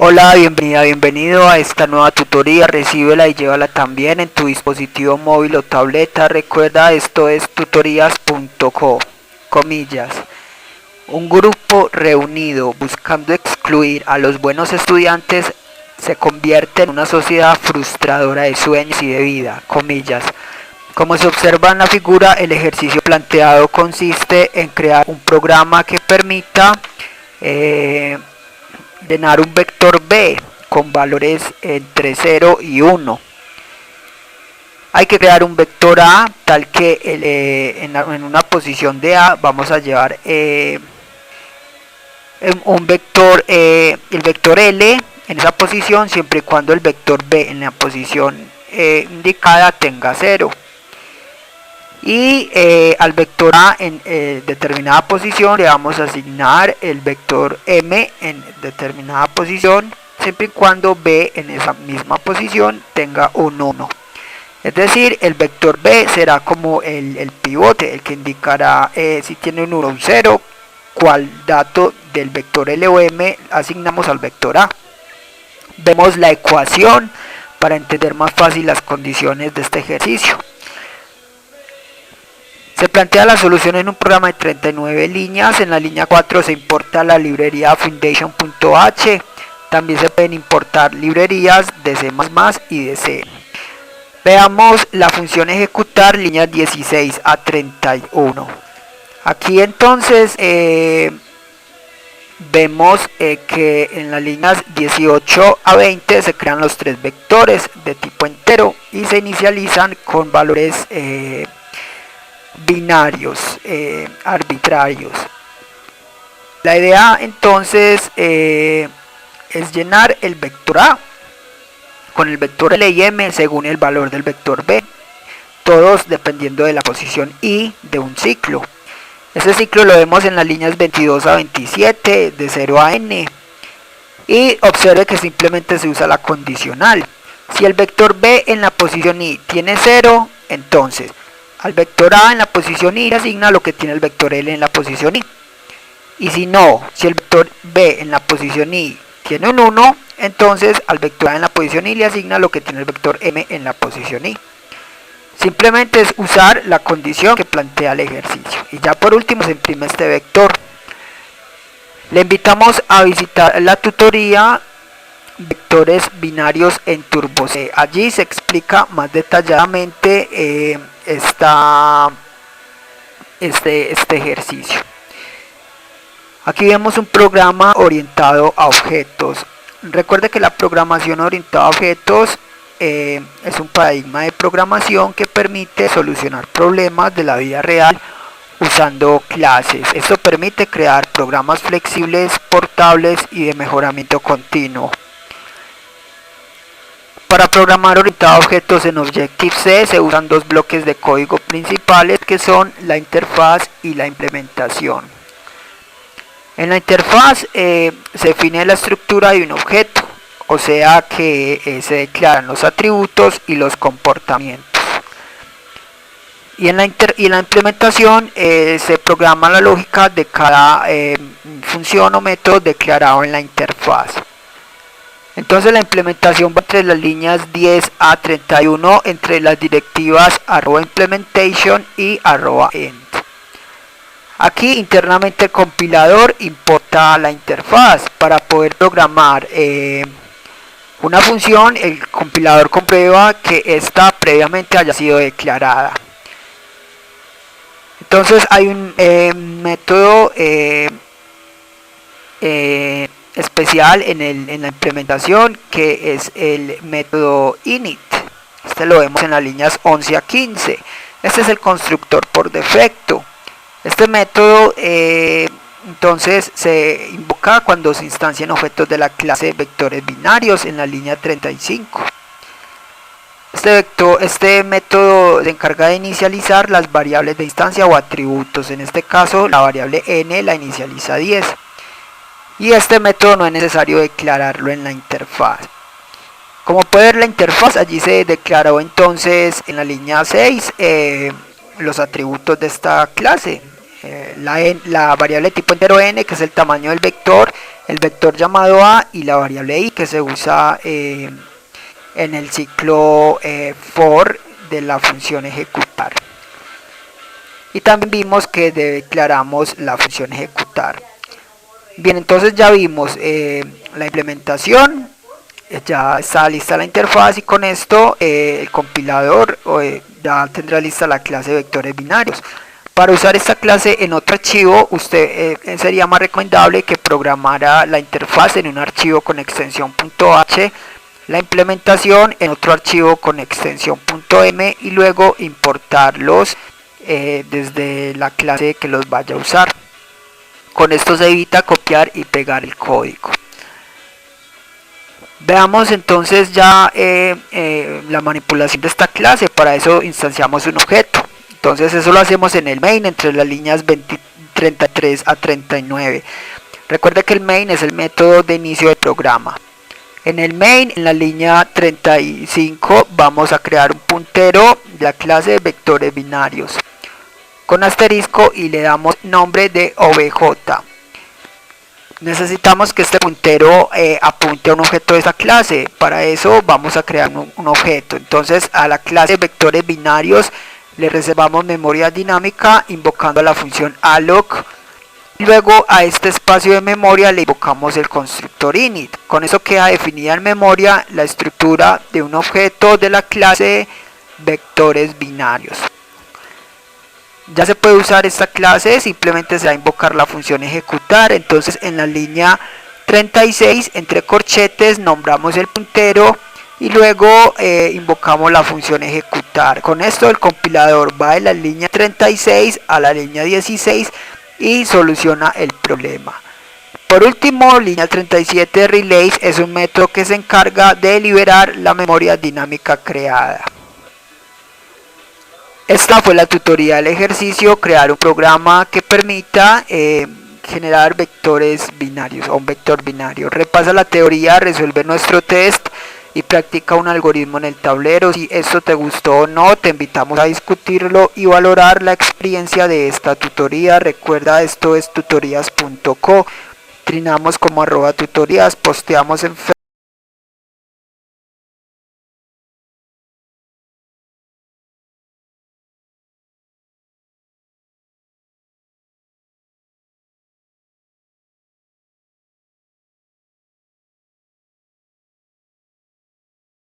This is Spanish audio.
Hola, bienvenido a esta nueva tutoría. Recíbela y llévala también en tu dispositivo móvil o tableta. Recuerda, esto es tutorías.co, comillas. Un grupo reunido buscando excluir a los buenos estudiantes se convierte en una sociedad frustradora de sueños y de vida, comillas. Como se observa en la figura, el ejercicio planteado consiste en crear un programa que permita llenar un vector B con valores entre 0 y 1. Hay que crear un vector A tal que en una posición de A vamos a llevar un vector, el vector L en esa posición, siempre y cuando el vector B en la posición indicada tenga 0. Y al vector A en determinada posición le vamos a asignar el vector M en determinada posición, siempre y cuando B en esa misma posición tenga un 1. Es decir, el vector B será como el pivote, el que indicará si tiene un 1 o un 0, cuál dato del vector L o M asignamos al vector A. Vemos la ecuación para entender más fácil las condiciones de este ejercicio. Se plantea la solución en un programa de 39 líneas. En la línea 4 se importa la librería foundation.h. También se pueden importar librerías de C++ y de C. Veamos la función ejecutar, líneas 16 a 31. Aquí entonces vemos que en las líneas 18 a 20 se crean los tres vectores de tipo entero y se inicializan con valores binarios, arbitrarios. La idea entonces es llenar el vector A con el vector L y M según el valor del vector B, todos dependiendo de la posición I de un ciclo. Este ciclo lo vemos en las líneas 22 a 27, de 0 a n, y observe que simplemente se usa la condicional. Si el vector B en la posición I tiene 0, entonces al vector A en la posición I le asigna lo que tiene el vector L en la posición I. Y si no, si el vector B en la posición I tiene un 1, entonces al vector A en la posición I le asigna lo que tiene el vector M en la posición I. Simplemente es usar la condición que plantea el ejercicio. Y ya por último se imprime este vector. Le invitamos a visitar la tutoría Vectores binarios en Turbo C. Allí se explica más detalladamente este ejercicio. Aquí vemos un programa orientado a objetos. Recuerde que la programación orientada a objetos es un paradigma de programación que permite solucionar problemas de la vida real usando clases. Esto permite crear programas flexibles, portables y de mejoramiento continuo. Para programar orientado a objetos en Objective-C se usan dos bloques de código principales que son la interfaz y la implementación. En la interfaz se define la estructura de un objeto, o sea que se declaran los atributos y los comportamientos. Y en la implementación se programa la lógica de cada función o método declarado en la interfaz. Entonces la implementación va entre las líneas 10 a 31 entre las directivas @implementation y @end. Aquí internamente el compilador importa la interfaz. Para poder programar una función, el compilador comprueba que esta previamente haya sido declarada. Entonces hay un método especial en la implementación que es el método init. Este lo vemos en las líneas 11 a 15. Este es el constructor por defecto. Este método entonces se invoca cuando se instancian objetos de la clase vectores binarios en la línea 35. Este método se encarga de inicializar las variables de instancia o atributos. En este caso la variable n la inicializa 10. Y este método no es necesario declararlo en la interfaz. Como puede ver la interfaz, allí se declaró entonces en la línea 6 los atributos de esta clase. la variable tipo entero n, que es el tamaño del vector, el vector llamado a, y la variable i, que se usa en el ciclo for de la función ejecutar. Y también vimos que declaramos la función ejecutar. Bien, entonces ya vimos la implementación, ya está lista la interfaz, y con esto el compilador ya tendrá lista la clase de vectores binarios. Para usar esta clase en otro archivo, usted sería más recomendable que programara la interfaz en un archivo con extensión .h, la implementación en otro archivo con extensión .m, y luego importarlos desde la clase que los vaya a usar. Con esto se evita copiar y pegar el código. Veamos entonces ya la manipulación de esta clase. Para eso instanciamos un objeto. Entonces eso lo hacemos en el main entre las líneas 33 a 39. Recuerde que el main es el método de inicio del programa. En el main, en la línea 35, vamos a crear un puntero de la clase de vectores binarios con asterisco y le damos nombre de obj. Necesitamos que este puntero apunte a un objeto de esta clase. Para eso vamos a crear un objeto. Entonces a la clase vectores binarios le reservamos memoria dinámica invocando la función alloc. Luego a este espacio de memoria le invocamos el constructor init. Con eso queda definida en memoria la estructura de un objeto de la clase vectores binarios. Ya se puede usar esta clase, simplemente se va a invocar la función ejecutar. Entonces en la línea 36, entre corchetes, nombramos el puntero y luego invocamos la función ejecutar. Con esto el compilador va de la línea 36 a la línea 16 y soluciona el problema. Por último, línea 37 relays es un método que se encarga de liberar la memoria dinámica creada. Esta fue la tutoría del ejercicio: crear un programa que permita generar vectores binarios o un vector binario. Repasa la teoría, resuelve nuestro test y practica un algoritmo en el tablero. Si esto te gustó o no, te invitamos a discutirlo y valorar la experiencia de esta tutoría. Recuerda, esto es tutorías.co, trinamos como @tutorías, posteamos en Facebook